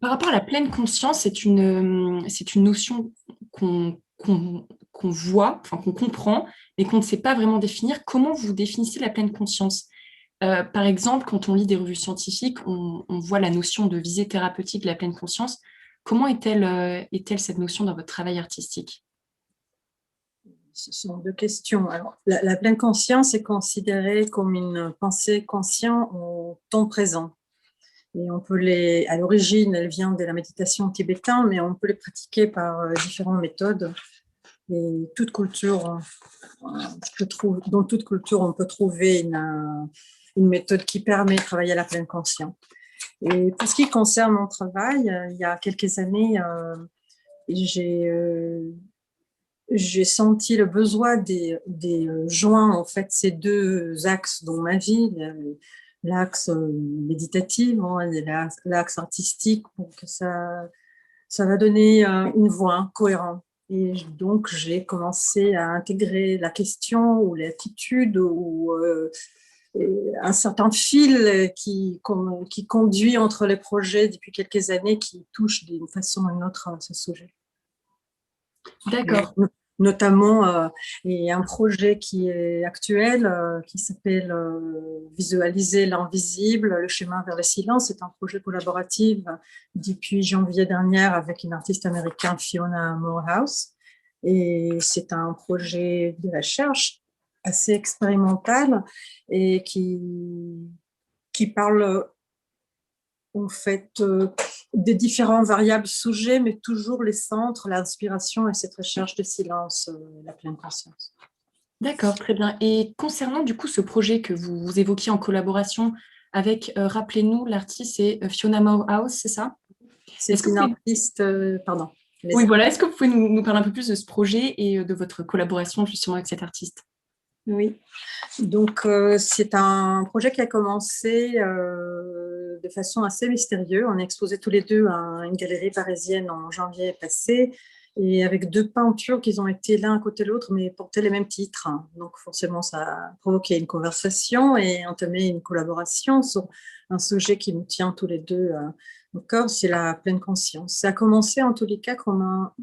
Par rapport à la pleine conscience, c'est une notion qu'on voit, enfin qu'on comprend, mais qu'on ne sait pas vraiment définir. Comment vous définissez la pleine conscience? Par exemple, quand on lit des revues scientifiques, on voit la notion de visée thérapeutique de la pleine conscience. Comment est-elle cette notion dans votre travail artistique? Ce sont deux questions. Alors, la pleine conscience est considérée comme une pensée consciente au temps présent. Et à l'origine, elle vient de la méditation tibétaine, mais on peut les pratiquer par différentes méthodes. Et toute culture, dans toute culture, on peut trouver une méthode qui permet de travailler à la pleine conscience. Et pour ce qui concerne mon travail, il y a quelques années, j'ai senti le besoin des joints, en fait, ces deux axes dans ma vie, l'axe méditatif, et l'axe artistique, pour que ça va donner une voix cohérente. Et donc, j'ai commencé à intégrer la question ou l'attitude ou un certain fil qui conduit entre les projets depuis quelques années qui touche d'une façon ou d'une autre à ce sujet. D'accord. Notamment, il y a un projet qui est actuel, qui s'appelle Visualiser l'invisible, le chemin vers le silence. C'est un projet collaboratif depuis janvier dernier avec une artiste américaine, Fiona Morehouse. Et c'est un projet de recherche assez expérimental et qui parle en fait des différents variables sujets, mais toujours les centres, l'inspiration et cette recherche de silence, la pleine conscience. D'accord, très bien. Et concernant du coup ce projet que vous évoquiez en collaboration avec, rappelez-nous, l'artiste, c'est Fiona Morehouse, c'est ça? Est-ce C'est que vous une pouvez... artiste, pardon. Oui, voilà, est-ce que vous pouvez nous parler un peu plus de ce projet et de votre collaboration justement avec cet artiste? Oui, donc c'est un projet qui a commencé de façon assez mystérieuse. On est exposés tous les deux à une galerie parisienne en janvier passé et avec deux peintures qui ont été l'un à côté de l'autre mais portaient les mêmes titres. Donc forcément, ça a provoqué une conversation et entamé une collaboration sur un sujet qui nous tient tous les deux au corps, c'est la pleine conscience. Ça a commencé en tous les cas comme un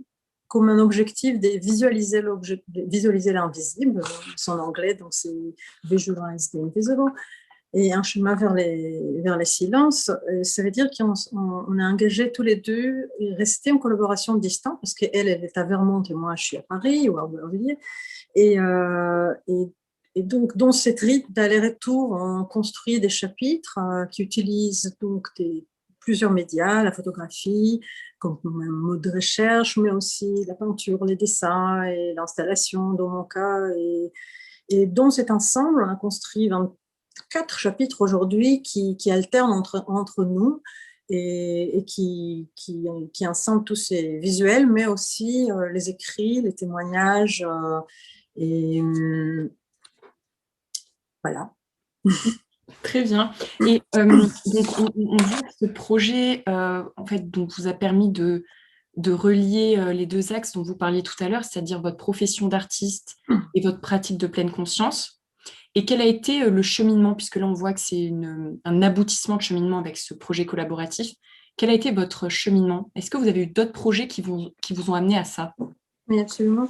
objectif de visualiser l'invisible, c'est en anglais, donc c'est Visualize the Invisible, et un chemin vers les silences. Ça veut dire qu'on a engagé tous les deux et resté en collaboration distante, parce qu'elle est à Vermont et moi je suis à Paris ou à Aubervilliers. Et donc, dans cette rythme d'aller-retour, on construit des chapitres qui utilisent donc plusieurs médias, la photographie comme un mode de recherche, mais aussi la peinture, les dessins et l'installation dans mon cas. Et dans cet ensemble, on a construit 24 chapitres aujourd'hui qui alternent entre nous et qui ensemble tous ces visuels, mais aussi les écrits, les témoignages. Et voilà. Très bien. Et donc, on voit que ce projet, en fait, donc, vous a permis de relier les deux axes dont vous parliez tout à l'heure, c'est-à-dire votre profession d'artiste et votre pratique de pleine conscience. Et quel a été le cheminement, puisque là, on voit que c'est un aboutissement de cheminement avec ce projet collaboratif. Quel a été votre cheminement? Est-ce que vous avez eu d'autres projets qui vous ont amené à ça? Oui, absolument.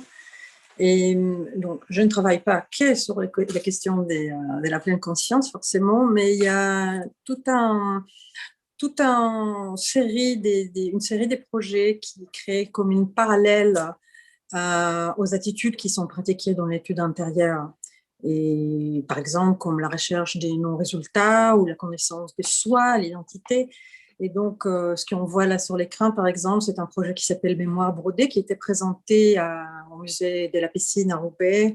Et donc, je ne travaille pas que sur la question de la pleine conscience, forcément, mais il y a une série des projets qui créent comme une parallèle aux attitudes qui sont pratiquées dans l'étude intérieure. Et par exemple, comme la recherche des non-résultats ou la connaissance de soi, l'identité. Et donc, ce qu'on voit là sur l'écran, par exemple, c'est un projet qui s'appelle Mémoire brodée, qui était présenté au musée de la Piscine à Roubaix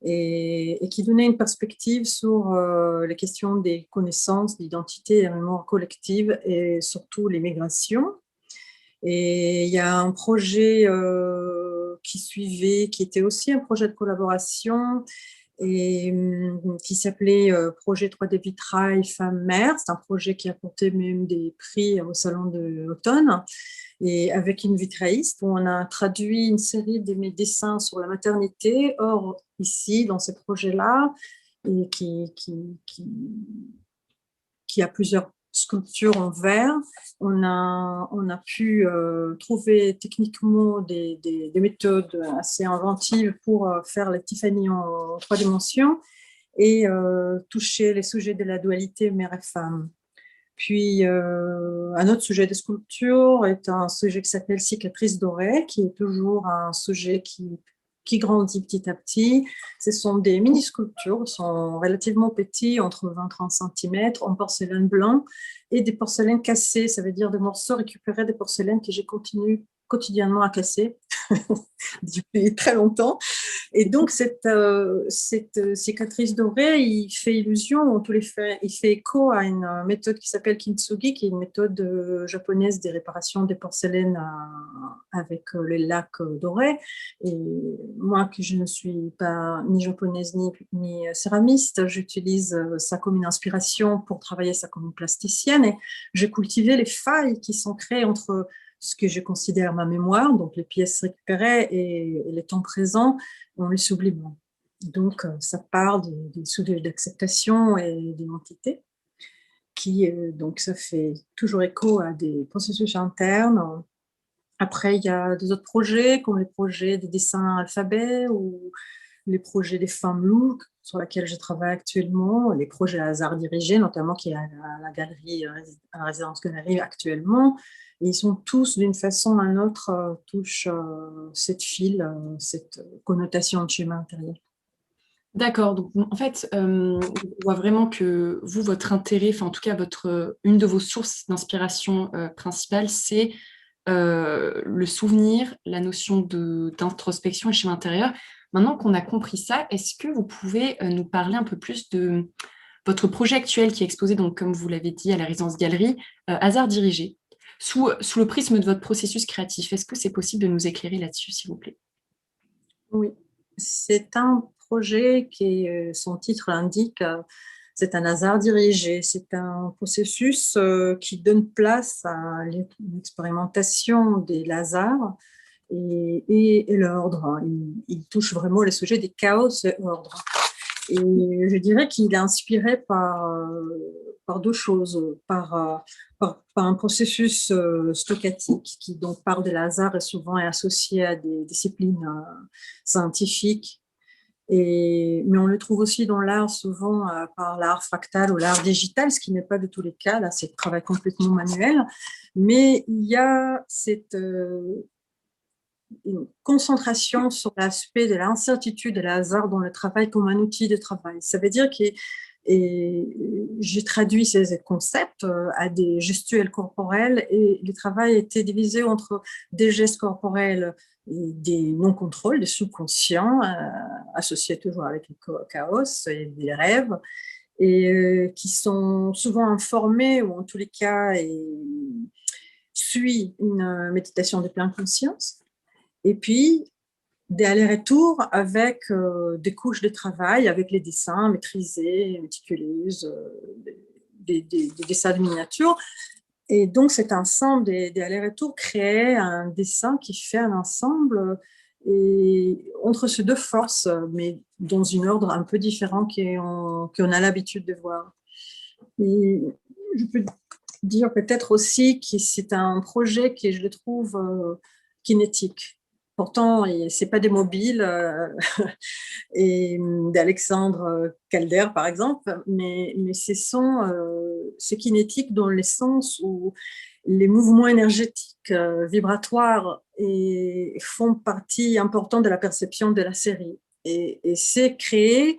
et qui donnait une perspective sur les questions des connaissances, d'identité et de mémoire collective et surtout les migrations. Et il y a un projet qui suivait, qui était aussi un projet de collaboration et qui s'appelait Projet 3D Vitrail Femmes-Mères. C'est un projet qui a porté même des prix au Salon de l'automne. Et avec une vitrailliste, où on a traduit une série de mes dessins sur la maternité. Or, ici, dans ce projet-là, et qui a plusieurs sculpture en verre. On a pu trouver techniquement des méthodes assez inventives pour faire les Tiffany en 3 dimensions et toucher les sujets de la dualité mère et femme. Puis, un autre sujet de sculpture est un sujet qui s'appelle Cicatrice dorée, qui est toujours un sujet qui grandit petit à petit. Ce sont des mini-sculptures, sont relativement petits, entre 20 et 30 cm, en porcelaine blanc, et des porcelaines cassées, ça veut dire des morceaux récupérés des porcelaines que j'ai continué quotidiennement à casser depuis très longtemps. Et donc, cette cicatrice dorée, il fait illusion, en tous les faits, il fait écho à une méthode qui s'appelle kintsugi, qui est une méthode japonaise des réparations des porcelaines avec les lacs dorés. Et moi, que je ne suis pas ni japonaise ni céramiste, j'utilise ça comme une inspiration pour travailler ça comme une plasticienne. Et j'ai cultivé les failles qui sont créées entre ce que je considère ma mémoire, donc les pièces récupérées et les temps présents, en les sublimant. Donc, ça part des sujets d'acceptation et d'identité, qui, donc, ça fait toujours écho à des processus internes. Après, il y a des autres projets, comme les projets des dessins alphabet ou les projets des femmes look, sur lesquels je travaille actuellement, les projets hasard dirigés, notamment qui est à la galerie, à la résidence galerie actuellement. Et ils sont tous, d'une façon ou d'une autre, touchent cette file, cette connotation de schéma intérieur. D'accord, donc en fait, on voit vraiment que vous, votre intérêt, enfin en tout cas, une de vos sources d'inspiration principale, c'est le souvenir, la notion d'introspection et schéma intérieur. Maintenant qu'on a compris ça, est-ce que vous pouvez nous parler un peu plus de votre projet actuel qui est exposé, donc, comme vous l'avez dit, à la Résidence Galerie, Hasard dirigé, sous le prisme de votre processus créatif? Est-ce que c'est possible de nous éclairer là-dessus, s'il vous plaît? Oui, c'est un projet qui, son titre l'indique, c'est un hasard dirigé. C'est un processus qui donne place à l'expérimentation des hasards et l'ordre. Il touche vraiment le sujet des chaos et l'ordre. Et je dirais qu'il est inspiré par deux choses, par un processus stochatique qui, donc, part de hasard et souvent est associé à des disciplines scientifiques. Mais on le trouve aussi dans l'art, souvent par l'art fractal ou l'art digital, ce qui n'est pas de tous les cas. Là, c'est un travail complètement manuel. Mais il y a cette une concentration sur l'aspect de l'incertitude et le hasard dans le travail comme un outil de travail. Ça veut dire que j'ai traduit ces concepts à des gestuels corporels et le travail a été divisé entre des gestes corporels et des non-contrôles, des sous-conscients, associés toujours avec le chaos et des rêves, et qui sont souvent informés ou en tous les cas suivent une méditation de pleine conscience. Et puis, des allers-retours avec des couches de travail, avec les dessins maîtrisés, méticuleux, des dessins de miniatures. Et donc, cet ensemble des allers-retours crée un dessin qui fait un ensemble et entre ces deux forces, mais dans un ordre un peu différent qu'on a l'habitude de voir. Et je peux dire peut-être aussi que c'est un projet que je le trouve kinétique. Pourtant, ce n'est pas des mobiles et d'Alexandre Calder, par exemple, mais c'est kinétique dans le sens où les mouvements énergétiques, vibratoires, font partie importante de la perception de la série. Et c'est créé,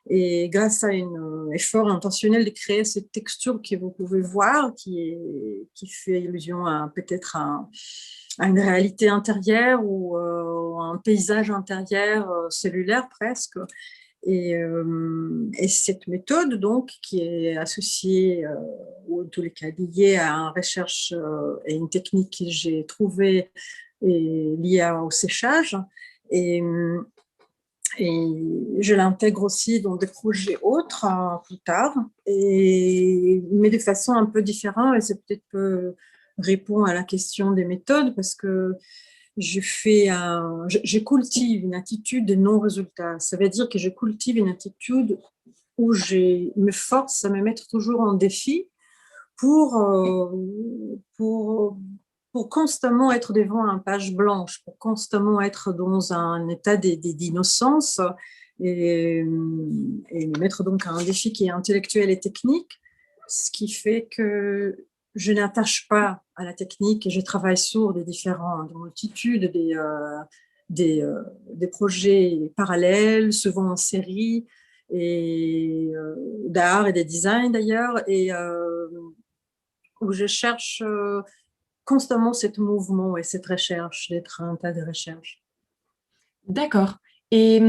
et grâce à un effort intentionnel de créer cette texture que vous pouvez voir, qui fait illusion à peut-être à une réalité intérieure ou un paysage intérieur cellulaire presque. Et cette méthode, donc, qui est associée, ou en tous les cas liée à une recherche et une technique que j'ai trouvée liée au séchage, et je l'intègre aussi dans des projets autres plus tard, mais de façon un peu différente, et c'est peut-être répond à la question des méthodes, parce que je cultive une attitude de non-résultat. Ça veut dire que je cultive une attitude où je me force à me mettre toujours en défi pour, pour, pour constamment être devant une page blanche, pour constamment être dans un état d'innocence et mettre donc un défi qui est intellectuel et technique, ce qui fait que je n'attache pas à la technique et je travaille sur des différentes multitudes, des projets parallèles, souvent en série, et d'art et de design d'ailleurs, et où je cherche constamment ce mouvement et cette recherche, d'être un tas de recherches. D'accord. Et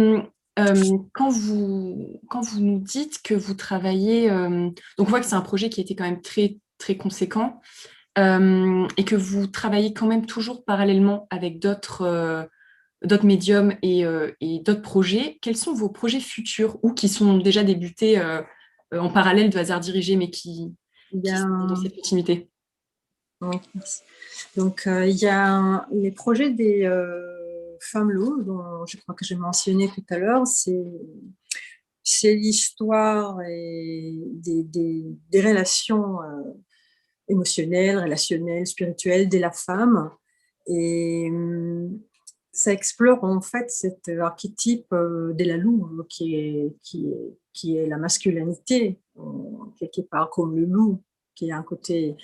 quand vous nous dites que vous travaillez, donc on voit que c'est un projet qui a été quand même très, très conséquent, et que vous travaillez quand même toujours parallèlement avec d'autres médiums et d'autres projets. Quels sont vos projets futurs ou qui sont déjà débutés en parallèle de Hasard Dirigé, mais qui sont dans cette continuité? Oui, merci. Donc, il y a les projets des femmes loups, dont je crois que j'ai mentionné tout à l'heure. C'est l'histoire et des relations émotionnelles, relationnelles, spirituelles de la femme. Et ça explore en fait cet archétype de la louve qui est la masculinité, quelque part comme le loup, qui a un côté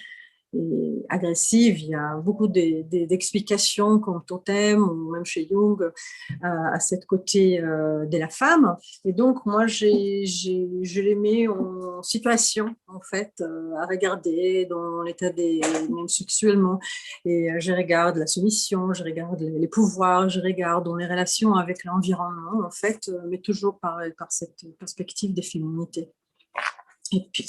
agressive. Il y a beaucoup d'explications comme totem ou même chez Jung à cette côté de la femme. Et donc, moi, je les mets en situation, en fait, à regarder dans l'état des, même sexuellement. Et je regarde la soumission, je regarde les pouvoirs, je regarde dans les relations avec l'environnement, en fait, mais toujours par cette perspective des féminités. Et puis,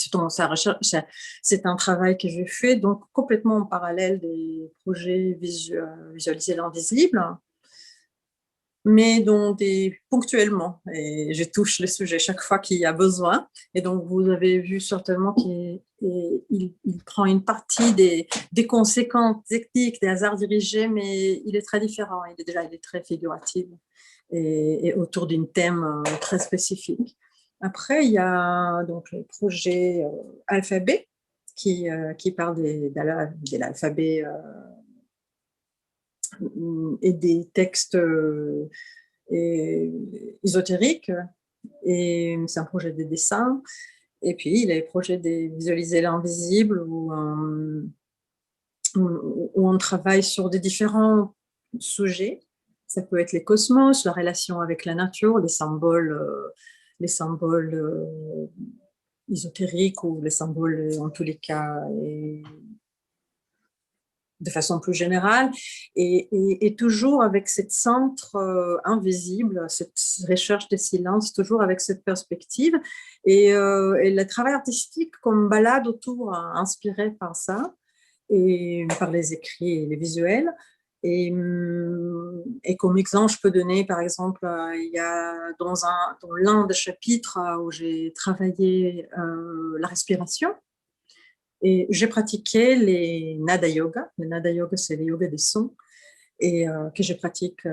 c'est un travail que j'ai fait, donc complètement en parallèle des projets visualiser l'invisible, mais ponctuellement. Et je touche les sujets chaque fois qu'il y a besoin. Et donc, vous avez vu certainement qu'il prend une partie des conséquences techniques des hasards dirigés, mais il est très différent. Il est très figuratif et autour d'un thème très spécifique. Après, il y a donc le projet Alphabet qui parle de l'alphabet et des textes ésotériques. Et c'est un projet de dessin. Et puis, il y a le projet de visualiser l'invisible où on travaille sur des différents sujets. Ça peut être les cosmos, la relation avec la nature, les symboles ésotériques ou les symboles en tous les cas et de façon plus générale, et toujours avec cette centre invisible, cette recherche des silences, toujours avec cette perspective, et le travail artistique comme balade autour, inspiré par ça, et par les écrits et les visuels. Et comme exemple, je peux donner, par exemple, il y a dans l'un des chapitres où j'ai travaillé la respiration, et j'ai pratiqué les Nada Yoga. Le Nada Yoga, c'est le yoga des sons, et que je pratique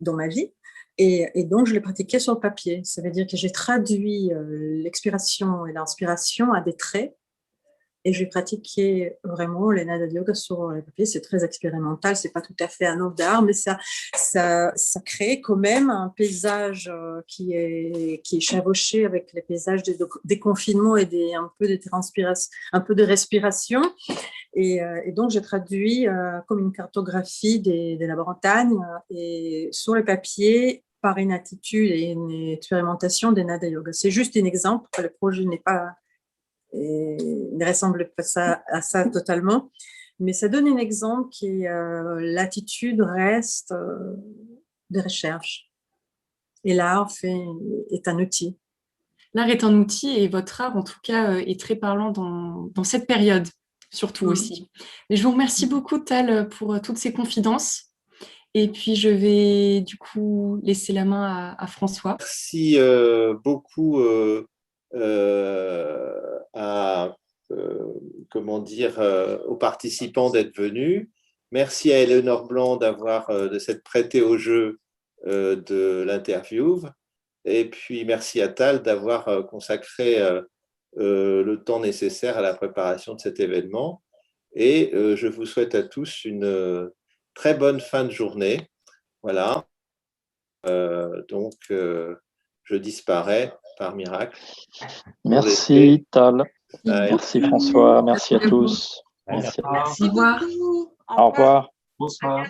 dans ma vie. Et donc, je l'ai pratiqué sur le papier. Ça veut dire que j'ai traduit l'expiration et l'inspiration à des traits. Et j'ai pratiqué vraiment les Nada Yoga sur le papier. C'est très expérimental, c'est pas tout à fait un œuvre d'art, mais ça crée quand même un paysage qui est chevauché avec les paysages des confinements et un peu de transpiration, un peu de respiration. Et donc, j'ai traduit comme une cartographie de la Bretagne et sur le papier par une attitude et une expérimentation des Nada Yoga. C'est juste un exemple. Le projet n'est pas ne ressemble pas à ça totalement, mais ça donne un exemple qui l'attitude reste de recherche. Et l'art est un outil. L'art est un outil et votre art, en tout cas, est très parlant dans cette période, surtout aussi. Mais je vous remercie beaucoup, Tal, pour toutes ces confidences. Et puis, je vais du coup laisser la main à François. Merci beaucoup à, comment dire, aux participants d'être venus. Merci à Eleonore Blanc de s'être prêtée au jeu de l'interview. Et puis, merci à Tal d'avoir consacré le temps nécessaire à la préparation de cet événement. Et je vous souhaite à tous une très bonne fin de journée. Voilà. Donc, je disparais par miracle. Merci Tal. Bye. Merci François. Merci à tous. Merci, au revoir. Au revoir. Bonsoir.